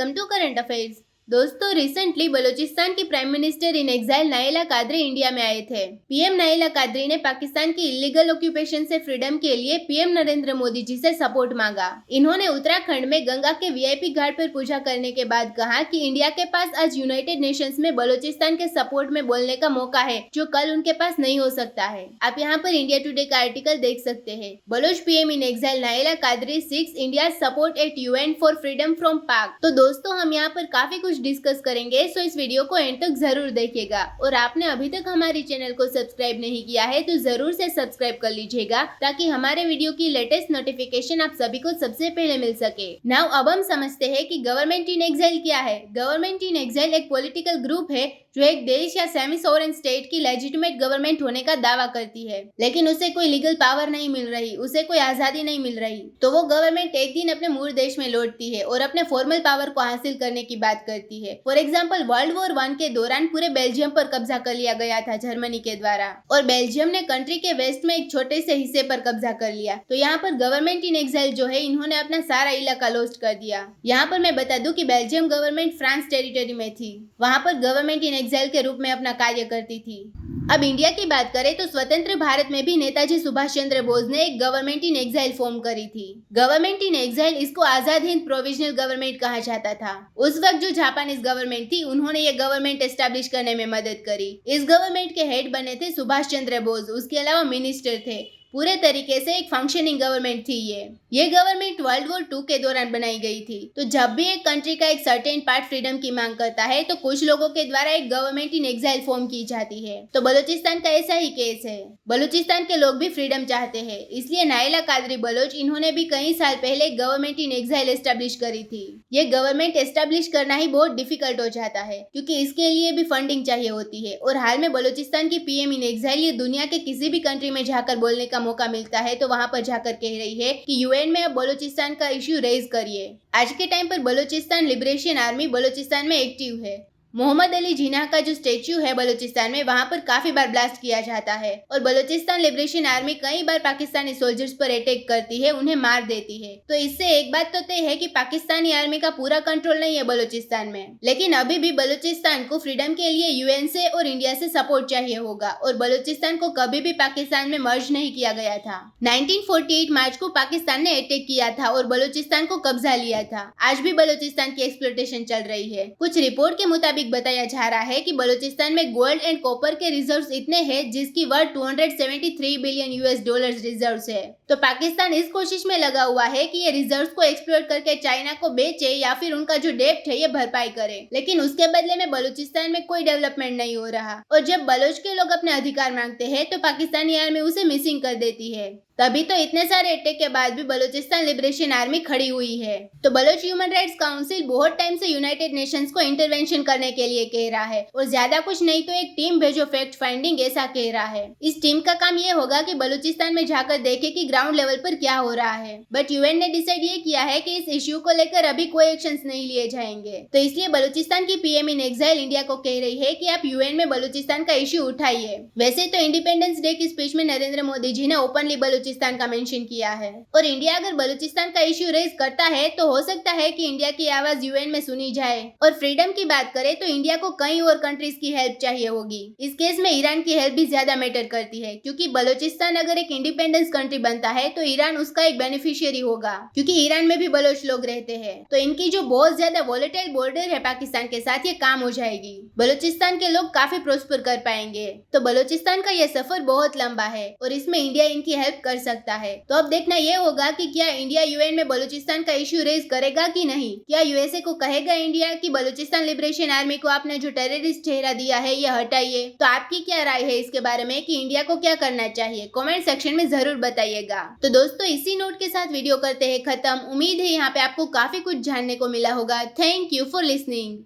Welcome to current affairs. दोस्तों, recently Balochistan की prime minister in exile Naila Qadri India में आए थे। पीएम नायला कादरी ने पाकिस्तान की इलीगल ऑक्यूपेशन से फ्रीडम के लिए पीएम नरेंद्र मोदी जी से सपोर्ट मांगा। इन्होंने उत्तराखंड में गंगा के वीआईपी घाट पर पूजा करने के बाद कहा कि इंडिया के पास आज यूनाइटेड नेशंस में बलूचिस्तान के सपोर्ट में बोलने का मौका है, जो कल उनके पास नहीं हो सकता है। आप यहाँ पर इंडिया टुडे का आर्टिकल देख सकते हैं। Baloch PM in exile Naila Qadri seeks India support at UN for freedom from Pak. तो दोस्तों, हम यहाँ पर काफी कुछ डिस्कस करेंगे, सो इस वीडियो को एंड तक जरूर देखिएगा। और आपने अभी तक हमारी चैनल को सब्सक्राइब नहीं किया है तो जरूर से सब्सक्राइब कर लीजिएगा, ताकि हमारे वीडियो की लेटेस्ट नोटिफिकेशन आप सभी को सबसे पहले मिल सके। नाउ अब हम समझते हैं कि गवर्नमेंट इन एग्जाइल क्या है। गवर्नमेंट इन एग्जाइल एक पॉलिटिकल ग्रुप है जो एक देश या सेमी सोवरेन स्टेट की लेजिटिमेट गवर्नमेंट होने का दावा करती है, लेकिन उसे कोई लीगल पावर नहीं मिल रही, उसे कोई आजादी नहीं मिल रही। तो वो गवर्नमेंट एक दिन अपने मूल देश में लौटती है और अपने फॉर्मल पावर को हासिल करने की बात करती है। फॉर एग्जाम्पल, वर्ल्ड वॉर 1 के दौरान पूरे बेल्जियम पर कब्जा कर लिया गया था जर्मनी के द्वारा, और बेल्जियम ने कंट्री के वेस्ट में एक छोटे से हिस्से पर कब्जा कर लिया। तो यहाँ पर गवर्नमेंट इन एग्जाइल जो है, इन्होंने अपना सारा इलाका लॉस्ट कर दिया। यहाँ पर मैं बता दूं कि बेल्जियम गवर्नमेंट फ्रांस टेरिटरी में थी, वहाँ पर गवर्नमेंट इन एग्जाइल के रूप में अपना कार्य करती थी। अब इंडिया की बात करें तो स्वतंत्र भारत में भी नेताजी सुभाष चंद्र बोस ने एक गवर्नमेंट इन एग्जाइल फॉर्म करी थी। गवर्नमेंट इन एग्जाइल, इसको आजाद हिंद प्रोविजनल गवर्नमेंट कहा जाता था। उस वक्त जो जापानीज गवर्नमेंट थी, उन्होंने ये गवर्नमेंट एस्टेब्लिश करने में मदद करी। इस गवर्नमेंट के हेड बने थे सुभाष चंद्र बोस, उसके अलावा मिनिस्टर थे। पूरे तरीके से एक फंक्शनिंग गवर्नमेंट थी ये गवर्नमेंट वर्ल्ड वॉर 2 के दौरान बनाई गई थी। तो जब भी एक कंट्री का एक सर्टेन पार्ट फ्रीडम की मांग करता है, तो कुछ लोगों के द्वारा एक गवर्नमेंट इन एग्जाइल फॉर्म की जाती है। तो बलूचिस्तान का ऐसा ही केस है। बलूचिस्तान के लोग भी फ्रीडम चाहते हैं, इसलिए नायला कादरी बलोच, इन्होंने भी कई साल पहले गवर्नमेंट इन एग्जाइल एस्टेब्लिश करी थी। ये गवर्नमेंट एस्टेब्लिश करना ही बहुत डिफिकल्ट हो जाता है, क्योंकि इसके लिए भी फंडिंग चाहिए होती है। और हाल में बलूचिस्तान की पीएम इन एग्जाइल ये दुनिया के किसी भी कंट्री में जाकर बोलने का मौका मिलता है तो वहां पर जाकर कह रही है कि यूएन में अब बलूचिस्तान का इश्यू रेज करिए। आज के टाइम पर बलूचिस्तान लिबरेशन आर्मी बलूचिस्तान में एक्टिव है। मोहम्मद अली जिन्ना का जो स्टेच्यू है बलूचिस्तान में, वहां पर काफी बार ब्लास्ट किया जाता है, और बलूचिस्तान लिबरेशन आर्मी कई बार पाकिस्तानी सोल्जर्स पर अटैक करती है, उन्हें मार देती है। तो इससे एक बात तो तय है कि पाकिस्तानी आर्मी का पूरा कंट्रोल नहीं है बलूचिस्तान में, लेकिन अभी भी बलूचिस्तान को फ्रीडम के लिए यूएन से और इंडिया से सपोर्ट चाहिए होगा। और बलूचिस्तान को कभी भी पाकिस्तान में मर्ज नहीं किया गया था। 1948 मार्च को पाकिस्तान ने अटैक किया था और बलूचिस्तान को कब्जा लिया था। आज भी बलूचिस्तान की एक्सप्लॉयटेशन चल रही है। कुछ रिपोर्ट के मुताबिक बताया जा रहा है कि बलूचिस्तान में गोल्ड एंड कॉपर के रिजर्व्स इतने हैं जिसकी worth 273 billion US dollars reserves है। तो पाकिस्तान इस कोशिश में लगा हुआ है कि ये रिजर्व्स को एक्सप्लोर करके चाइना को बेचे या फिर उनका जो डेब्ट है ये भरपाई करे, लेकिन उसके बदले में बलूचिस्तान में कोई डेवलपमेंट नहीं हो रहा। और जब बलोच के लोग अपने अधिकार मांगते हैं तो पाकिस्तानी आर्मी उसे मिसिंग कर देती है। तभी तो इतने सारे अटैक के बाद भी बलूचिस्तान लिबरेशन आर्मी खड़ी हुई है। तो बलोच ह्यूमन राइट्स काउंसिल बहुत टाइम से यूनाइटेड नेशंस को इंटरवेंशन करने के लिए कह रहा है, और ज्यादा कुछ नहीं तो एक टीम भेजो फैक्ट फाइंडिंग, ऐसा कह रहा है। इस टीम का काम ये होगा कि बलूचिस्तान में जाकर देखे कि ग्राउंड लेवल पर क्या हो रहा है। बट यूएन ने डिसाइड ये किया है कि इस इश्यू को लेकर अभी कोई एक्शन नहीं लिए जाएंगे। तो इसलिए बलूचिस्तान की पीएम इन एग्जाइल इंडिया को कह रही है कि आप यूएन में बलूचिस्तान का इश्यू उठाइए। वैसे तो इंडिपेंडेंस डे की स्पीच में नरेंद्र मोदी जी ने ओपनली बलूचिस्तान का मेंशन किया है, और इंडिया अगर बलूचिस्तान का इश्यू रेज करता है तो हो सकता है कि इंडिया की आवाज यूएन में सुनी जाए। और फ्रीडम की बात करें तो इंडिया को कई और कंट्रीज की हेल्प चाहिए होगी। इस केस में ईरान की हेल्प भी ज्यादा मैटर करती है, क्योंकि बलूचिस्तान अगर एक इंडिपेंडेंस कंट्री बनता है तो ईरान उसका एक बेनिफिशियरी होगा, क्योंकि ईरान में भी बलोच लोग रहते हैं। तो इनकी जो बहुत ज्यादा वॉलेटाइल बॉर्डर है पाकिस्तान के साथ, ये काम हो जाएगी। बलूचिस्तान के लोग काफी प्रोस्पर कर पाएंगे। तो बलूचिस्तान का यह सफर बहुत लंबा है और इसमें इंडिया इनकी हेल्प कर सकता है। तो अब देखना यह होगा कि क्या इंडिया यूएन में बलूचिस्तान का इश्यू रेज करेगा कि नहीं। क्या यूएसए को कहेगा इंडिया कि बलूचिस्तान लिबरेशन आर्मी को आपने जो टेररिस्ट चेहरा दिया है ये हटाइए। तो आपकी क्या राय है इसके बारे में कि इंडिया को क्या करना चाहिए, कमेंट सेक्शन में जरूर बताइएगा। तो दोस्तों, इसी नोट के साथ वीडियो करते हैं खत्म। उम्मीद है यहाँ पे आपको काफी कुछ जानने को मिला होगा। Thank you for listening.